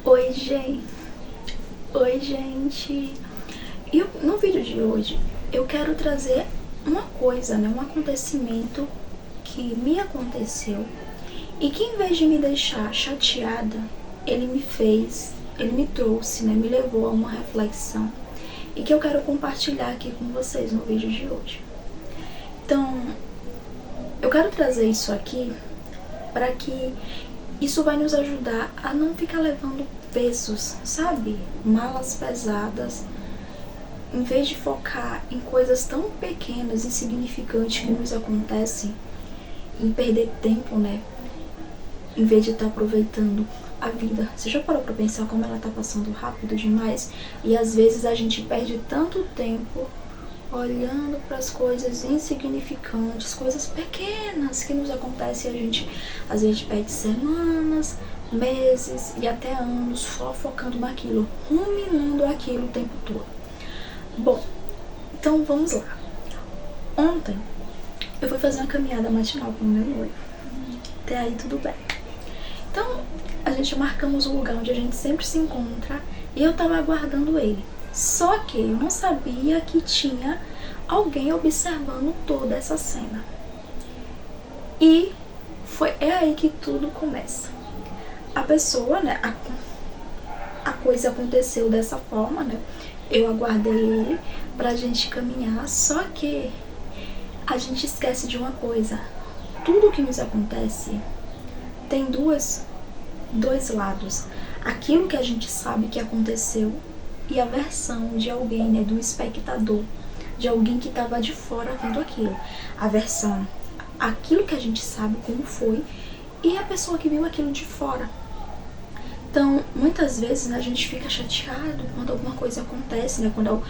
Oi, gente. Oi, gente. E no vídeo de hoje eu quero trazer uma coisa, né? Um acontecimento que me aconteceu e que, em vez de me deixar chateada, ele me trouxe, né? Me levou a uma reflexão e que eu quero compartilhar aqui com vocês no vídeo de hoje. Então, eu quero trazer isso aqui para que isso vai nos ajudar a não ficar levando pesos, sabe? Malas pesadas, em vez de focar em coisas tão pequenas, insignificantes que nos acontecem, em perder tempo, né? Em vez de estar aproveitando a vida. Você já parou pra pensar como ela tá passando rápido demais? E às vezes a gente perde tanto tempo olhando para as coisas insignificantes, coisas pequenas que nos acontecem, e a gente às vezes perde semanas, meses e até anos só focando naquilo, ruminando aquilo o tempo todo. Bom, então vamos lá. Ontem eu fui fazer uma caminhada matinal com o meu noivo. Até aí tudo bem. Então a gente marcamos um lugar onde a gente sempre se encontra e eu tava aguardando ele. Só que eu não sabia que tinha alguém observando toda essa cena. E é aí que tudo começa. A pessoa, né, a coisa aconteceu dessa forma, né? Eu aguardei ele pra gente caminhar, só que a gente esquece de uma coisa. Tudo que nos acontece tem dois lados. Aquilo que a gente sabe que aconteceu e a versão de alguém, né, do espectador, de alguém que estava de fora vendo aquilo. A versão, aquilo que a gente sabe como foi, e a pessoa que viu aquilo de fora. Então, muitas vezes, né, a gente fica chateado quando alguma coisa acontece, né, quando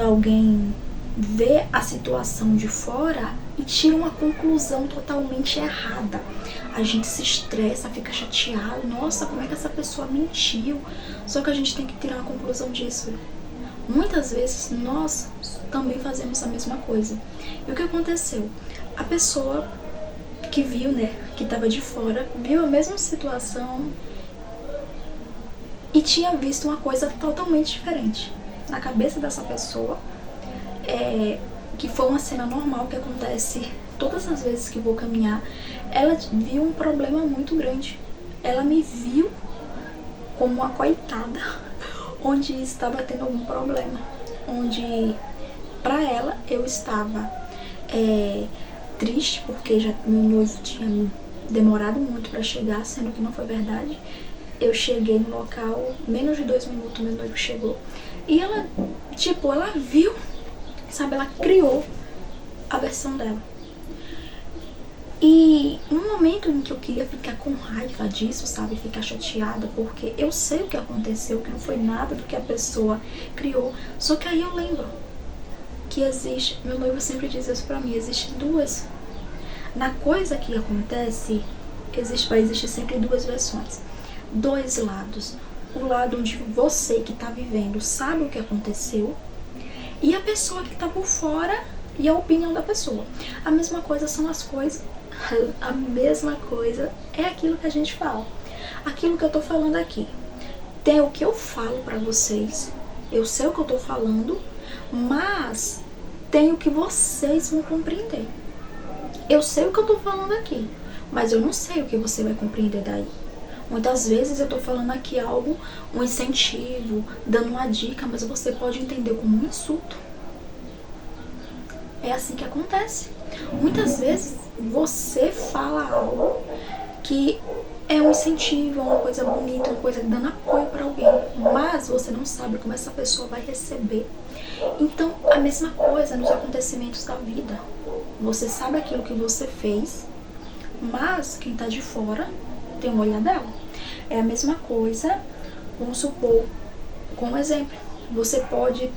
alguém vê a situação de fora e tira uma conclusão totalmente errada. A gente se estressa, fica chateado. Nossa, como é que essa pessoa mentiu? Só que a gente tem que tirar uma conclusão disso. Muitas vezes nós também fazemos a mesma coisa. E o que aconteceu? A pessoa que viu, né, que estava de fora, viu a mesma situação e tinha visto uma coisa totalmente diferente. Na cabeça dessa pessoa, que foi uma cena normal que acontece todas as vezes que vou caminhar, ela viu um problema muito grande. Ela me viu como uma coitada, onde estava tendo algum problema, onde para ela eu estava triste porque já meu noivo tinha demorado muito para chegar, sendo que não foi verdade. Eu cheguei no local, menos de 2 minutos meu noivo chegou. E ela, ela viu, sabe, ela criou a versão dela. E no momento em que eu queria ficar com raiva disso, sabe, ficar chateada, porque eu sei o que aconteceu, que não foi nada do que a pessoa criou. Só que aí eu lembro que existe, meu noivo sempre diz isso pra mim, existe duas. Na coisa que acontece, vai existir sempre duas versões, dois lados. O lado onde você que tá vivendo sabe o que aconteceu, e a pessoa que tá por fora e a opinião da pessoa. A mesma coisa são as coisas, a mesma coisa é aquilo que a gente fala. Aquilo que eu tô falando aqui. Tem o que eu falo pra vocês, eu sei o que eu tô falando, mas tem o que vocês vão compreender. Eu sei o que eu tô falando aqui, mas eu não sei o que você vai compreender daí. Muitas vezes eu tô falando aqui algo, um incentivo, dando uma dica, mas você pode entender como um insulto. É assim que acontece. Muitas vezes você fala algo que é um incentivo, é uma coisa bonita, uma coisa dando apoio para alguém, mas você não sabe como essa pessoa vai receber. Então, a mesma coisa nos acontecimentos da vida. Você sabe aquilo que você fez, mas quem tá de fora tem um olhar dela. É a mesma coisa, vamos supor, com um exemplo. Você pode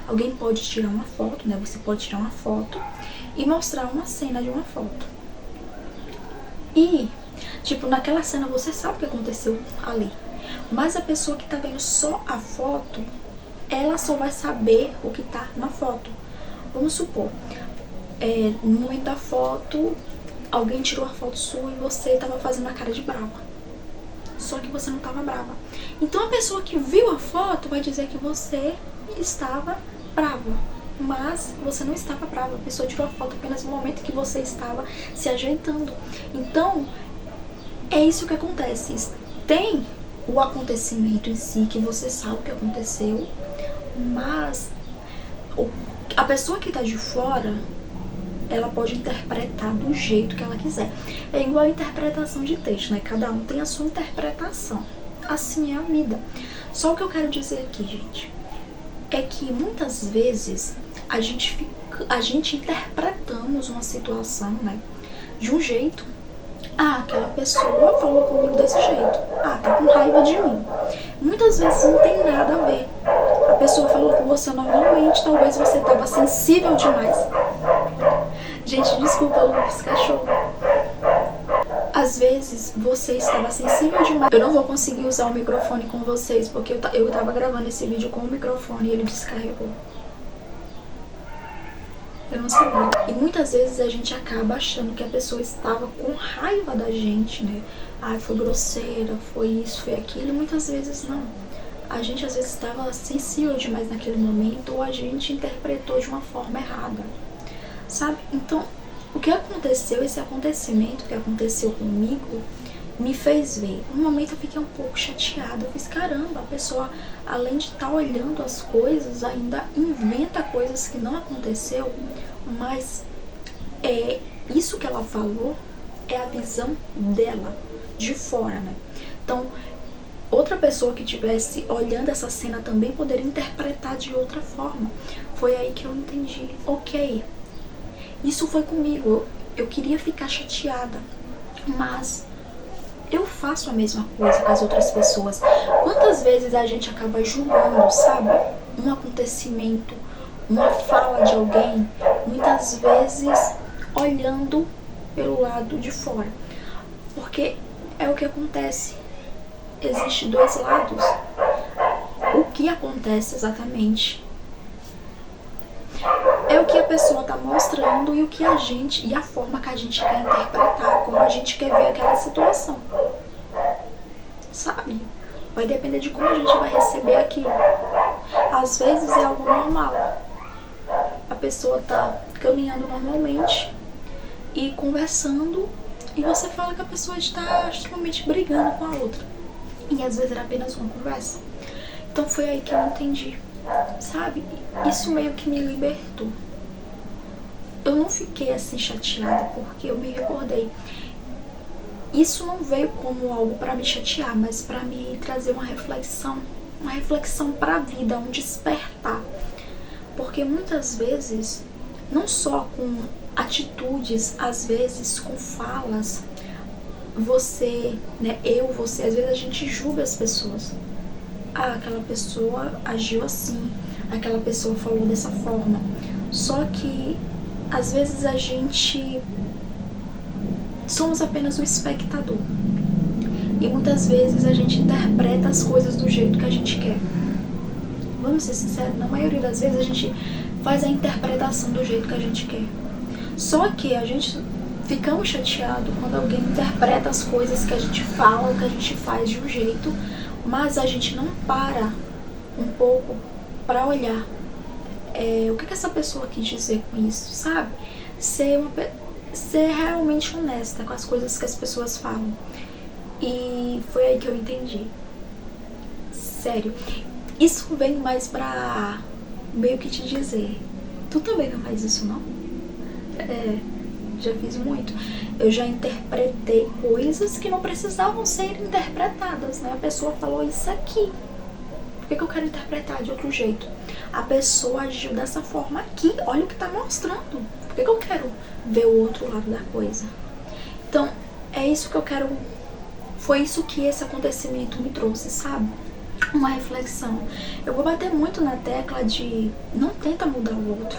alguém pode tirar uma foto, né? Você pode tirar uma foto e mostrar uma cena de uma foto. E, naquela cena você sabe o que aconteceu ali. Mas a pessoa que tá vendo só a foto, ela só vai saber o que tá na foto. Vamos supor, no momento da foto, alguém tirou a foto sua e você tava fazendo a cara de brava. só que você não estava brava. Então a pessoa que viu a foto vai dizer que você estava brava, mas você não estava brava. A pessoa tirou a foto apenas no momento que você estava se ajeitando. Então é isso que acontece. Tem o acontecimento em si, que você sabe o que aconteceu, mas a pessoa que está de fora, ela pode interpretar do jeito que ela quiser. É igual a interpretação de texto, né? Cada um tem a sua interpretação. Assim é a vida. Só o que eu quero dizer aqui, gente, é que muitas vezes a gente interpretamos uma situação, né, de um jeito. Ah, aquela pessoa falou comigo desse jeito. Ah, tá com raiva de mim. Muitas vezes não tem nada a ver. A pessoa falou com você normalmente, talvez você tava sensível demais. Gente, desculpa, Lucas, cachorro. Às vezes você estava sensível demais. Eu não vou conseguir usar o microfone com vocês, porque eu tava gravando esse vídeo com o microfone e ele descarregou. Eu não sabia. E muitas vezes a gente acaba achando que a pessoa estava com raiva da gente, né? Ai, foi grosseira, foi isso, foi aquilo. E muitas vezes não. A gente às vezes estava sensível demais naquele momento, ou a gente interpretou de uma forma errada, sabe? Então, o que aconteceu, esse acontecimento que aconteceu comigo, me fez ver. No momento eu fiquei um pouco chateada. Eu fiz, caramba, a pessoa, além de estar olhando as coisas, ainda inventa coisas que não aconteceu. Mas isso que ela falou é a visão dela, de fora, né? Então, outra pessoa que estivesse olhando essa cena também poderia interpretar de outra forma. Foi aí que eu entendi. Ok, isso foi comigo. Eu queria ficar chateada, mas eu faço a mesma coisa com as outras pessoas. Quantas vezes a gente acaba julgando, sabe? Um acontecimento, uma fala de alguém, muitas vezes olhando pelo lado de fora. Porque é o que acontece. Existem dois lados. O que acontece exatamente é o que a pessoa está mostrando e o que a gente, e a forma que a gente quer interpretar, como a gente quer ver aquela situação, sabe? Vai depender de como a gente vai receber aquilo. Às vezes é algo normal. A pessoa tá caminhando normalmente e conversando, e você fala que a pessoa está extremamente brigando com a outra. E às vezes era apenas uma conversa. Então foi aí que eu entendi, sabe? Isso meio que me libertou. Eu não fiquei assim chateada, porque eu me recordei. Isso não veio como algo para me chatear, mas para me trazer uma reflexão para a vida, um despertar. Porque muitas vezes, não só com atitudes, às vezes com falas, você, né, você, às vezes a gente julga as pessoas. Ah, aquela pessoa agiu assim, aquela pessoa falou dessa forma. Só que às vezes a gente somos apenas o espectador. E muitas vezes a gente interpreta as coisas do jeito que a gente quer. Vamos ser sinceros, na maioria das vezes a gente faz a interpretação do jeito que a gente quer. Só que a gente ficamos chateados quando alguém interpreta as coisas que a gente fala ou que a gente faz de um jeito, mas a gente não para um pouco para olhar o que essa pessoa quis dizer com isso, sabe? Ser realmente honesta com as coisas que as pessoas falam. E foi aí que eu entendi. Sério. Isso vem mais pra meio que te dizer, tu também não faz isso, não? Já fiz muito. Eu já interpretei coisas que não precisavam ser interpretadas, né? A pessoa falou isso aqui. Por que eu quero interpretar de outro jeito? A pessoa agiu dessa forma aqui. Olha o que tá mostrando. Por que eu quero ver o outro lado da coisa? Então, é isso que eu quero. Foi isso que esse acontecimento me trouxe, sabe? Uma reflexão. Eu vou bater muito na tecla de não tenta mudar o outro.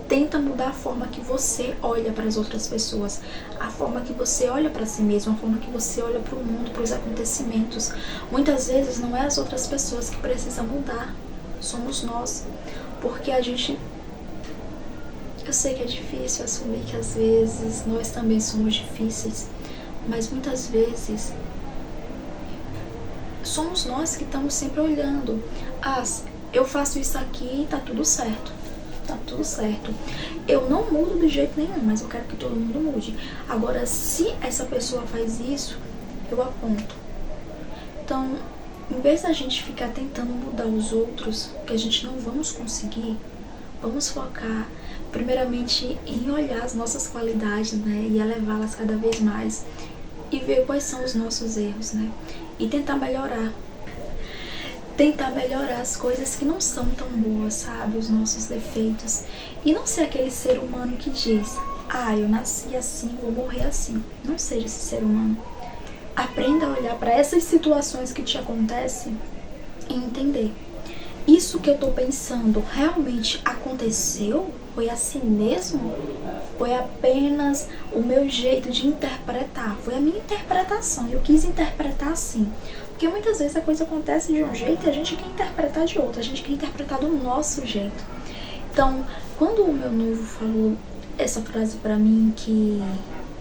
Tenta mudar a forma que você olha para as outras pessoas, a forma que você olha para si mesmo, a forma que você olha para o mundo, para os acontecimentos. Muitas vezes não é as outras pessoas que precisam mudar, somos nós. Porque a gente... Eu sei que é difícil assumir que às vezes nós também somos difíceis, mas muitas vezes somos nós que estamos sempre olhando. Eu faço isso aqui e tá tudo certo. Tá tudo certo. Eu não mudo de jeito nenhum, mas eu quero que todo mundo mude. Agora, se essa pessoa faz isso, eu aponto. Então, em vez da gente ficar tentando mudar os outros, que a gente não vamos conseguir, vamos focar primeiramente em olhar as nossas qualidades, né, e elevá-las cada vez mais e ver quais são os nossos erros, né, e tentar melhorar as coisas que não são tão boas, sabe, os nossos defeitos, e não ser aquele ser humano que diz: eu nasci assim, vou morrer assim. Não seja esse ser humano. Aprenda a olhar para essas situações que te acontecem e entender: isso que eu tô pensando realmente aconteceu? Foi assim mesmo? Foi apenas o meu jeito de interpretar? Foi a minha interpretação, eu quis interpretar assim. Porque muitas vezes a coisa acontece de um jeito e a gente quer interpretar de outro, a gente quer interpretar do nosso jeito. Então, quando o meu noivo falou essa frase pra mim, que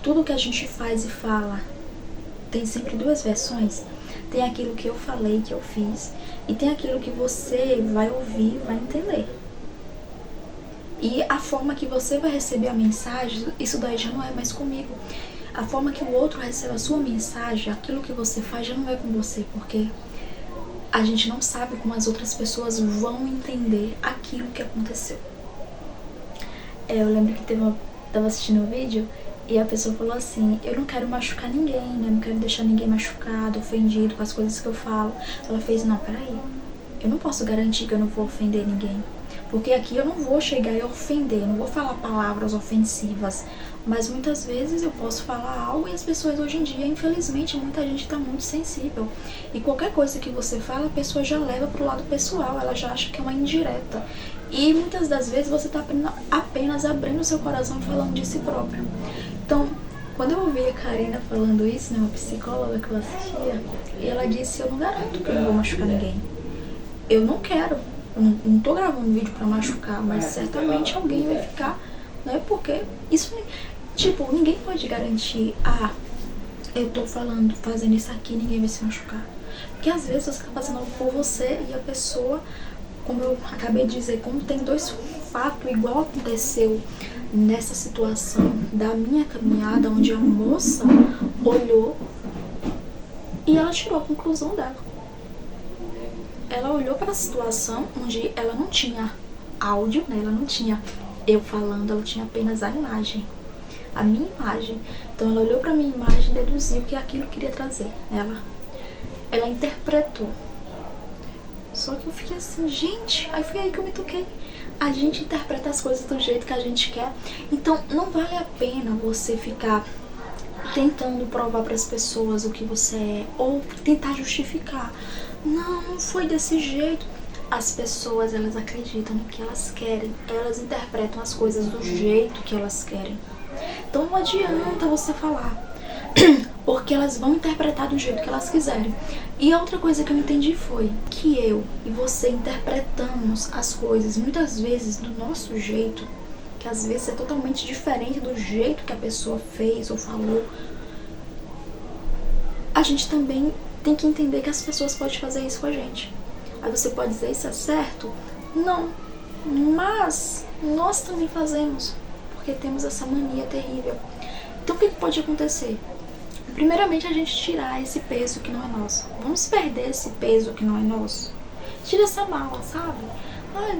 tudo que a gente faz e fala tem sempre duas versões, tem aquilo que eu falei, que eu fiz, e tem aquilo que você vai ouvir, vai entender. E a forma que você vai receber a mensagem, isso daí já não é mais comigo. A forma que o outro recebe a sua mensagem, aquilo que você faz já não é com você, porque a gente não sabe como as outras pessoas vão entender aquilo que aconteceu. Eu lembro que tava assistindo um vídeo e a pessoa falou assim: eu não quero machucar ninguém, né? Não quero deixar ninguém machucado, ofendido com as coisas que eu falo. Ela fez: não, peraí, eu não posso garantir que eu não vou ofender ninguém. Porque aqui eu não vou chegar e ofender, eu não vou falar palavras ofensivas. Mas muitas vezes eu posso falar algo e as pessoas hoje em dia, infelizmente, muita gente tá muito sensível. E qualquer coisa que você fala, a pessoa já leva pro lado pessoal, ela já acha que é uma indireta. E muitas das vezes você tá apenas abrindo seu coração e falando de si próprio. Então, quando eu ouvi a Karina falando isso, né, uma psicóloga que eu assistia, e ela disse: eu não garanto que eu não vou machucar ninguém. Eu não quero. Eu não tô gravando vídeo pra machucar, mas certamente alguém vai ficar, né? Porque isso, tipo, ninguém pode garantir: eu tô fazendo isso aqui, ninguém vai se machucar. Porque às vezes você tá fazendo algo por você e a pessoa, como eu acabei de dizer, como tem dois fatos igual aconteceu nessa situação da minha caminhada, onde a moça olhou e ela tirou a conclusão dela. Ela olhou para a situação onde ela não tinha áudio, né? Ela não tinha eu falando, ela tinha apenas a imagem, a minha imagem. Então ela olhou para a minha imagem e deduziu que aquilo queria trazer. Ela interpretou. Só que eu fiquei assim, gente, aí foi aí que eu me toquei. A gente interpreta as coisas do jeito que a gente quer. Então não vale a pena você ficar tentando provar para as pessoas o que você é, ou tentar justificar. Não foi desse jeito. As pessoas, elas acreditam no que elas querem. Elas interpretam as coisas do jeito que elas querem. Então não adianta você falar, porque elas vão interpretar do jeito que elas quiserem. E a outra coisa que eu entendi foi que eu e você interpretamos as coisas muitas vezes do nosso jeito, que às vezes é totalmente diferente do jeito que a pessoa fez ou falou. A gente também tem que entender que as pessoas podem fazer isso com a gente. Aí você pode dizer: isso é certo? Não. Mas nós também fazemos, porque temos essa mania terrível. Então o que pode acontecer? Primeiramente, a gente tirar esse peso que não é nosso. Vamos perder esse peso que não é nosso. Tira essa mala, sabe?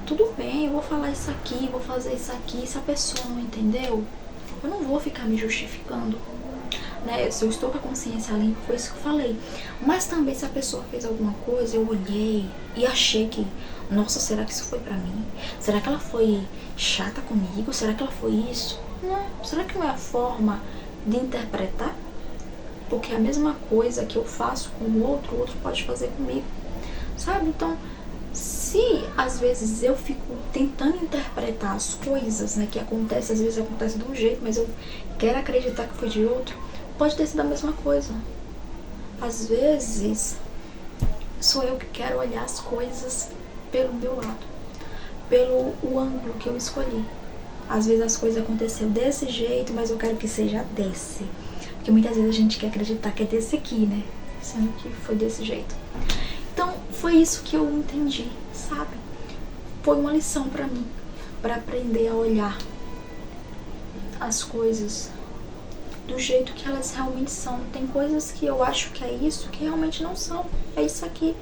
Tudo bem, eu vou falar isso aqui, vou fazer isso aqui. Se a pessoa não entendeu, eu não vou ficar me justificando, né? Se eu estou com a consciência limpa, foi isso que eu falei. Mas também, se a pessoa fez alguma coisa, eu olhei e achei que, nossa, será que isso foi pra mim? Será que ela foi chata comigo? Será que ela foi isso? Não. Será que não é a forma de interpretar? Porque a mesma coisa que eu faço com o outro pode fazer comigo, sabe? Então, se às vezes eu fico tentando interpretar as coisas, né, que acontece, às vezes acontece de um jeito, mas eu quero acreditar que foi de outro, pode ter sido a mesma coisa. Às vezes sou eu que quero olhar as coisas pelo meu lado, pelo o ângulo que eu escolhi. Às vezes as coisas aconteceram desse jeito, mas eu quero que seja desse. Porque muitas vezes a gente quer acreditar que é desse aqui, né? sendo que foi desse jeito. Então foi isso que eu entendi, sabe? Foi uma lição pra mim, pra aprender a olhar as coisas do jeito que elas realmente são. Tem coisas que eu acho que é isso, que realmente não são. É isso aqui.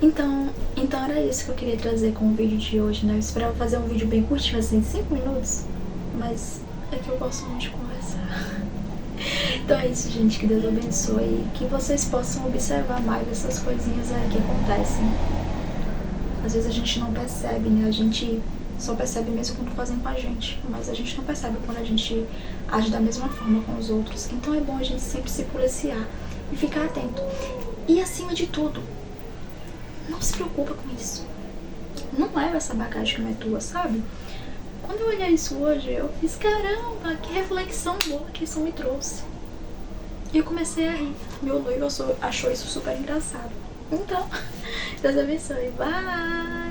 Então era isso que eu queria trazer com o vídeo de hoje, né? Eu esperava fazer um vídeo bem curtinho, assim, 5 minutos. Mas é que eu gosto muito de conversar. Então é isso, gente. Que Deus abençoe e que vocês possam observar mais essas coisinhas aí que acontecem. Às vezes a gente não percebe, né? A gente só percebe mesmo quando fazem com a gente. Mas a gente não percebe quando a gente age da mesma forma com os outros. Então é bom a gente sempre se policiar e ficar atento. E acima de tudo, não se preocupa com isso. Não leva essa bagagem que não é tua, sabe? Quando eu olhei isso hoje, eu fiz, caramba, que reflexão boa que isso me trouxe. E eu comecei a rir. Meu noivo achou isso super engraçado. Então, Deus abençoe. Bye!